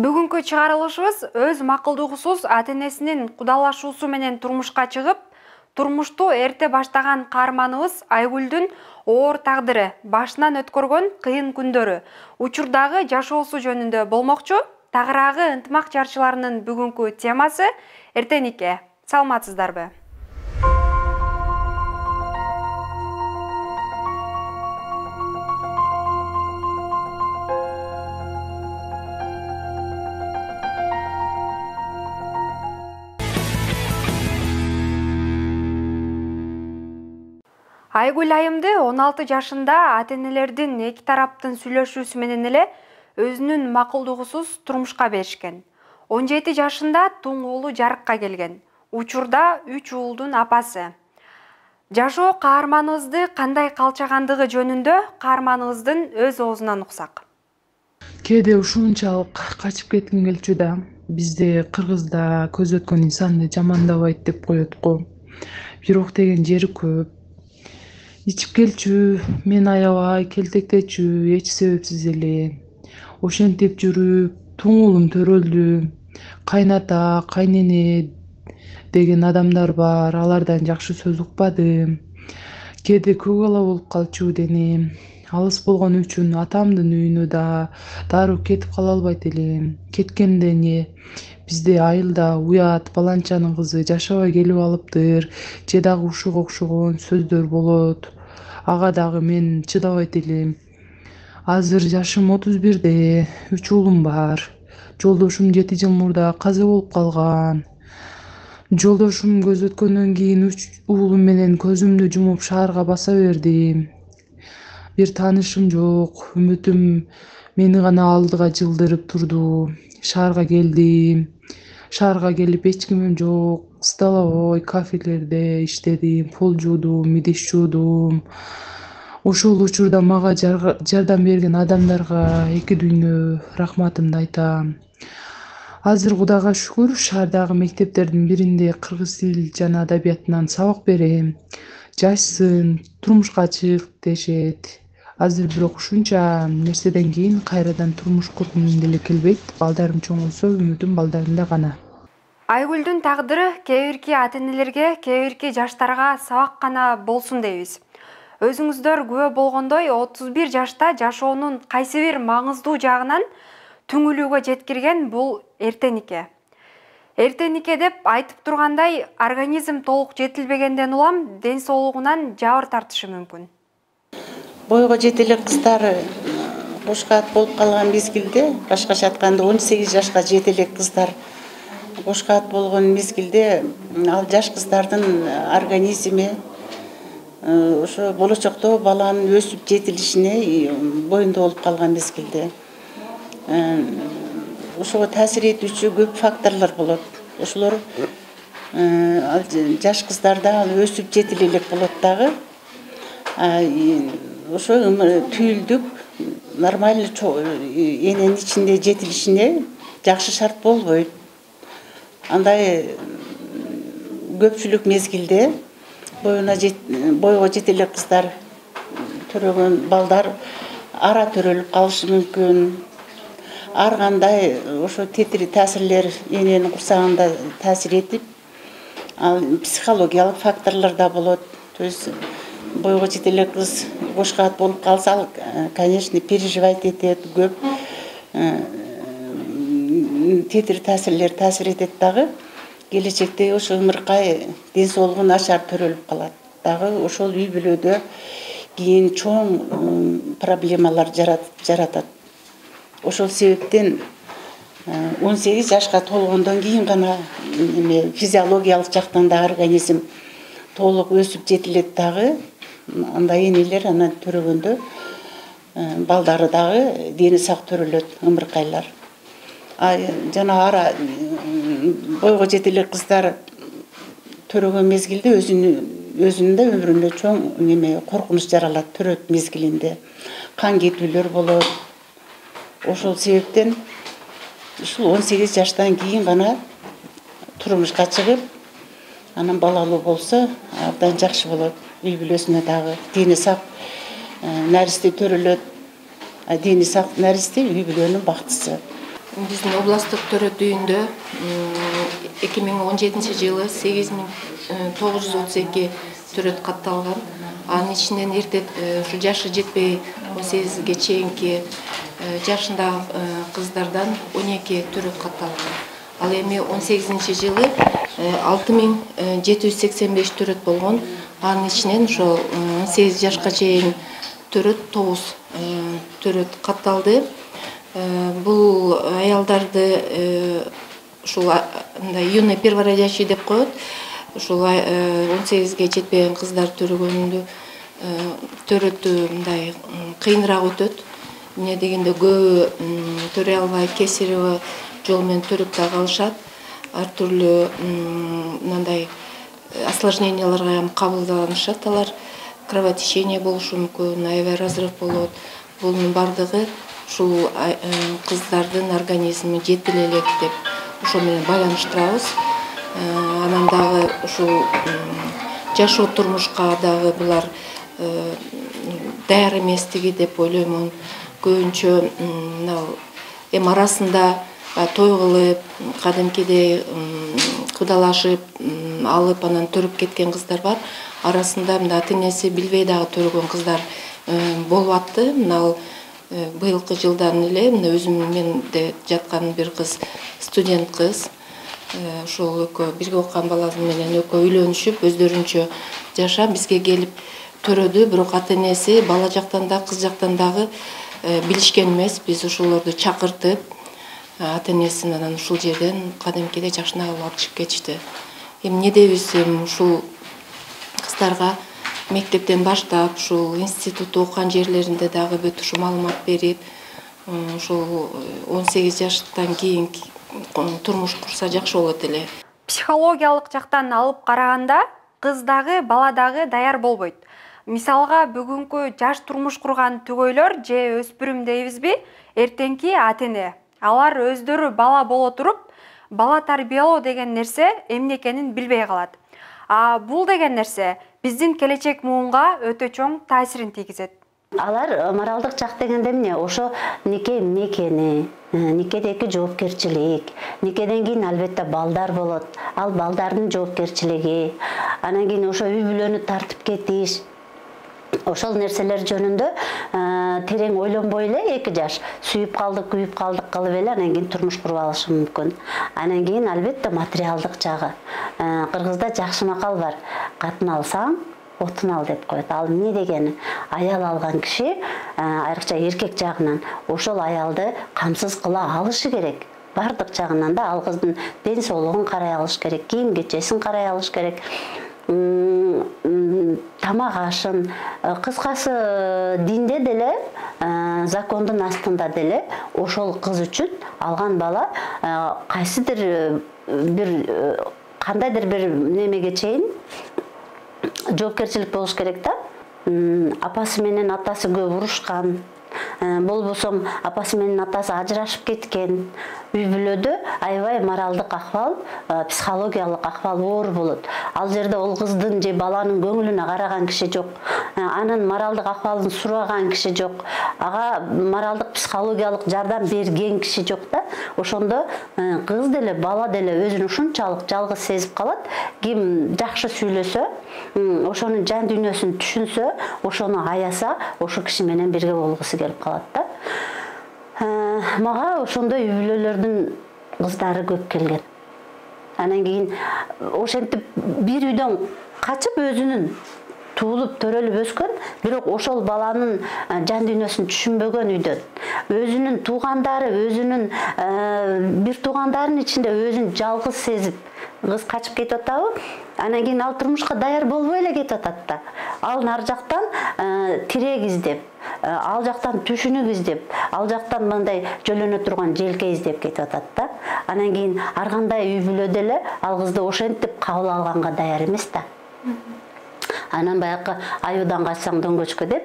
Бүгүнкү чыгарылышыбыз өз макулдугусуз ата-энесинин кудалашуусу менен турмушка чыгып, турмушту эрте баштаган каарманыбыз Айгүлдүн оор тагдыры, башынан өткөргөн кыйын күндөрү, учурдагы жашоосу жөнүндө болмокчу. Тагыраагы ынтымак жарчыларынын бүгүнкү темасы эртенике. Саламатсыздарбы? Айгүл айымды 16 жашында ата-энелердин эки тараптын сүйлөшүүсү менен эле өзүнүн макулдугусуз турмушка беришкен. 17 жашында туң уулу жарыкка келген. Учурда 3 уулдун апасы. Жашоо каарманыбызды кандай калчагандыгы жөнүндө каарманыбыздын өз оозунан уксак. Кээде ушунчалык качып кетким келчү да. Бизде Кыргызда көз өткөн инсанды жамандабайт деп коет го. Бирок деген жери көп. Ичип келчү, мен аябай келтектечү, эч себепсиз эле. Ошентип жүрүп, туң уулум төрөлдү. Кайната, кайнене деген адамдар бар, алардан жакшы сөз укпадым. Кээде көк ала болуп калчу денем. Алыс болгон үчүн атамдын үйүнө да дароо кетип кала албайт элем. Кеткенде эмне? Бизде айылда уят баланчанын кызы жашабай келип алыптыр, же дагы ушуга окшогон сөздөр болот. Ага дагы мен чыдабайт элем. Азыр жашым 31де, 3 уулум бар. Жолдошум 7 жыл мурда каза болуп калган. Жолдошум көз өткөндөн кийин 3 уулум менен көзүмдү жумуп шаарга баса бердим. Бир таанышым жок, үмүтүм мени гана алдыга жылдырып турду. Шаарга келдим. Шаарга келип эч кимим жок. Столовой, кафелерде иштедим, пол жуудум, идиш жуудум. Ошол учурда мага жардам берген адамдарга эки дүйнө рахматымды айтам. Азыр Кудайга шүгүр, шаардагы мектептердин биринде кыргыз тил жана адабиятынан сабак берем. Жашсын, турмушка чык дешет. Азыр бирок ушунча нерседен кийин кайрадан турмуш кургум деле келбейт. Балдарым чоңойсо үмүтүм балдарымда гана. Айгүлдүн тагдыры кээ бирки ата-энелерге, кээ бирки жаштарга сабак гана болсун дейбиз. Өзүңүздөр күбө болгондой 31 жашта жашоонун кайсы бир маңыздуу жагынан түңүлүүгө жеткирген бул эртенике. Эртенике деп айтып тургандай, организм толук жетилбегенден улам ден соолугунан жабыр тартышы мүмкүн. Бойго жете элек кыздар бошко ат болуп калган мезгилде, башкача айтканда 18 жашка жете элек кыздар бошко ат болгон мезгилде ал жаш кыздардын организми ошо болочокто баланын өсүп жетилишине боюнда болуп калган мезгилде ошого таасир этүүчү көп факторлор болот. Ошолор жаш кыздарда ал өсүп жетиле элек болот дагы. Ошо түйүлдүк нормально эненин ичинде жетилишине жакшы шарт болбойт. Андай көпчүлүк мезгилде бойго жете элек кыздар төрөгөн балдар ара төрөлүп калышы мүмкүн. Ар кандай ошо тетири таасирлер эненин курсагында таасир этип, ал психологиялык факторлор да болот. То есть бойго жете элек кыз бошко ат болуп калса, ал, конечно, переживать этет, көп тетири таасирлер таасир этет дагы. Келечекте ошо ымыркай ден соолугу начар төрөлүп калат дагы. Ошол үй бүлөдө кийин чоң проблемалар жаратат. Ошол себептен 18 жашка толгондон кийин гана физиологиялык жактан да организм толук өсүп жетилет дагы. Андай энелер анан төрөгөндө балдары дагы дени сак төрөлөт, ымыркайлар. Жана ара бойго жете элек кыздар төрөгөн мезгилде өзүнүн да өмүрүндө чоң коркунуч жаралат төрөт мезгилинде. Кан кетүүлөр болот. Ошол себептен ушул 18 жаштан кийин гана турмушка чыгып, анан балалуу болсо абдан жакшы болот. Үй бүлөсүнө дагы дени сак наристе төрөлөт. Дени сак наристе үй бүлөнүн бактысы. биздин областтык төрөт үйүндө 2017 жылы 8932 төрөт катталган. Анын ичинен эрте ушу жашы жетпей 18ге чейинки жашындагы кыздардан 12 төрөт катталган. Ал эми 18 жылы 6785 төрөт болгон. Анын ичинен ошо 18 жашка чейин төрөт 9 төрөт катталды. Бул аялдарды ушул юный первородящий деп коет. Ушул 18ге жетпеген кыздар төрөгөндө төрөтү мындай кыйыныраак өтөт. Эмне дегенде көбү төрөй албай кесарево жол менен төрөп да калышат. Ар түрлүү мындай осложненияларга кабылданышат алар. Кровотечение болушу мүмкүн, аябай разрыв болот. Бунун бардыгы ушул кыздардын организми жетил элек деп ошо менен байланыштырабыз. Анан дагы ушул жашоо турмушка дагы булар даяр эместиги деп ойлоймун. Көбүнчө эми арасында той кылып, кадимкидей кудалашып, алып анан төрөп кеткен кыздар бар. Арасында мында ата-энеси билбей дагы төрөгөн кыздар болуп атты. Мына быйылкы жылдан эле өзүм менде жаткан бир кыз, студент кыз. Ошол экөө бирге окуган баласы менен экөө үйлөнүшүп, өздөрүнчө жашап бизге келип төрөдү. Бирок ата-энеси бала жактан да, кыз жактан дагы билишкен эмес. Биз ошолорду чакыртып, ата-энесин анан ушул жерден кадимкидей жашына алып чыгып кетишти. Эмне дейбиз, ушул кыздарга мектептен баштап, ушул институт окуган жерлеринде дагы бүт ушу маалымат берип, ушул 18 жаштан кийин турмуш курса жакшы болот эле. Психологиялык жактан алып караганда кыз дагы, бала дагы даяр болбойт. Мисалга, бүгүнкү жаш турмуш курган түгөйлөр же өспүрүм дейбизби, эртеңки ата-эне. Алар өздөрү бала боло туруп, бала тарбиялоо деген нерсе эмне экенин билбей калат. Бул деген нерсе биздин келечек муунга өтө чоң таасирин тийгизет. Алар моралдык жак дегенде эмне? Ошо нике эмне экени, никедеги жоопкерчилик, никеден кийин албетте балдар болот. Ал балдардын жоопкерчилиги, анан кийин ошо үй бүлөнү тартып кетиш. Ошол нерселер жөнүндө терең ойлонбой эле 2 жаш сүйүп калдык, күйүп калдык кылып эле анан кийин турмуш куруп алышы мүмкүн. Анан кийин албетте материалдык жагы. Кыргызда жакшы макал бар. Катын алсаң, отун ал деп коет. Ал эмне дегени? Аял алган киши, айрыкча эркек жагынан ошол аялды камсыз кыла алышы керек. Бардык жагынан да ал кыздын ден соолугун карай алыш керек, кийим кечесин карай алыш керек. Тамак ашын, кыскасы динде деле, закондун астында деле ошол кыз үчүн алган бала кайсыдыр бир кандайдыр бир немеге чейин жоопкерчилик болуш керек да. Апасы менен атасы көп урушкан, болбосо апасы менен атасы ажырашып кеткен, үй бүлөдө аябай моралдык акыбал, психологиялык акыбал оор болот. Ал жерде ол кыздын же баланын көңүлүнө караган киши жок, анын моралдык акыбалын сураган киши жок, ага моралдык психологиялык жардам берген киши жок да. Ошондо кыз деле, бала деле өзүн ушунчалык жалгыз сезип калат. Ким жакшы сүйлөсө, ошонун жан дүйнөсүн түшүнсө, ошону аяса, ошо киши менен бирге болгусу келип калат да. Мага ошондой үй бүлөлөрдүн кыздары көп келген. Анан кийин ошентип бир үйдөн качып өзүнүн туулуп төрөлүп өскөн, бирок ошол баланын жан дүйнөсүн түшүнбөгөн үйдөн, өзүнүн туугандары, өзүнүн бир туугандарынын ичинде өзүн жалгыз сезип кыз качып кетип атабы? Анан кийин ал турмушка даяр болбой эле кетип атат да. Ал нар жактан тирек издеп, ал жактан түшүнүк издеп, ал жактан мындай жөлөнө турган желке издеп кетип атат да. Анан кийин ар кандай үй бүлөдө эле ал кызды ошентип кабыл алганга даяр эмес да. Анан баягы аюудан качсаң дөңгөчкө деп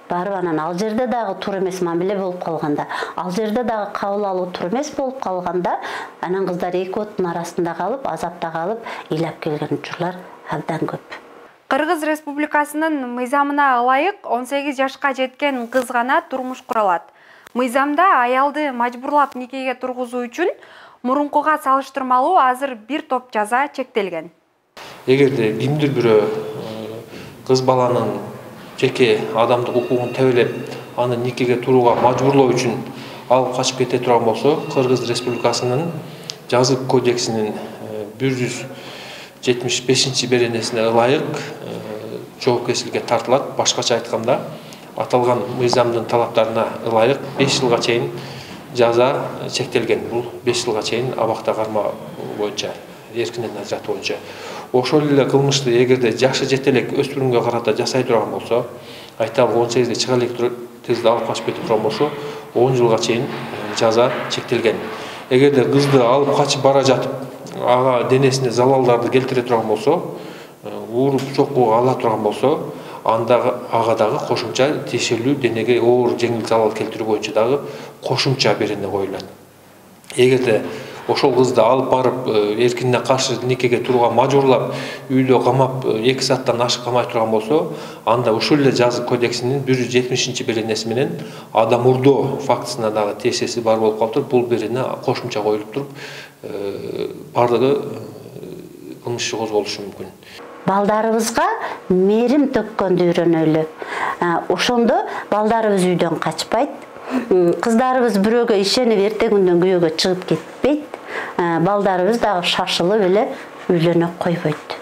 барып анан ал жерде дагы туура эмес мамиле болуп калганда, ал жерде дагы кабыл алуу туура эмес болуп калганда, анан кыздар эки оттун арасында калып, азапта калып, ыйлап келген учурлар абдан көп. Кыргыз Республикасынын мыйзамына ылайык 18 жашка жеткен кыз гана турмуш кура алат. Мыйзамда аялды мажбурлап никеге тургузуу үчүн мурункуга салыштырмалуу азыр бир топ жаза чектелген. Эгерде кимдир бирөө кыз баланын жеке адамдык укугун тебелеп, аны никеге турууга мажбурлоо үчүн алып качып кете турган болсо, Кыргыз Республикасынын жазык кодексинин 175 беренесине ылайык жоопкерчиликке тартылат. Башкача айтканда, аталган мыйзамдын талаптарына ылайык 5 жылга чейин жаза чектелген. Бул 5 жылга чейин абакта кармоо боюнча, эркинен ажыратуу боюнча. Ошол эле кылмышты эгерде жашы жете элек өспүрүмгө карата жасай турган болсо, айталы 18 чыга элек тезде алып качып кете турган болсо, 10 жылга чейин жаза чектелген. Эгерде кызды алып качып бара жатып, ага денесине залалдарды келтире турган болсо, ууруп чокууга ала турган болсо, ага дагы кошумча тиешелүү денеге оор жеңил залал келтирүү боюнча дагы кошумча берене коюлат. Эгерде ошол кызды алып барып эркине каршы никеге турууга мажбурлап, үйдө камап 2 сааттан ашык камай турган болсо, анда ушул эле жазык кодексинин 170 беренеси менен адам урдоо фактысына дагы тиешеси бар болуп калып туруп, бул берене кошумча коюлуп туруп, бардыгы кылмыш иши козголушу мүмкүн. Балдарыбызга мерим төккөндү үйрөнөлү. Ошондо балдарыбыз үйдөн качпайт. Кыздарыбыз бирөөгө ишенип эртеңүндөн күйөөгө чыгып кетпейт. Балдарыбыз дагы шашылып эле үйлөнө койбойт.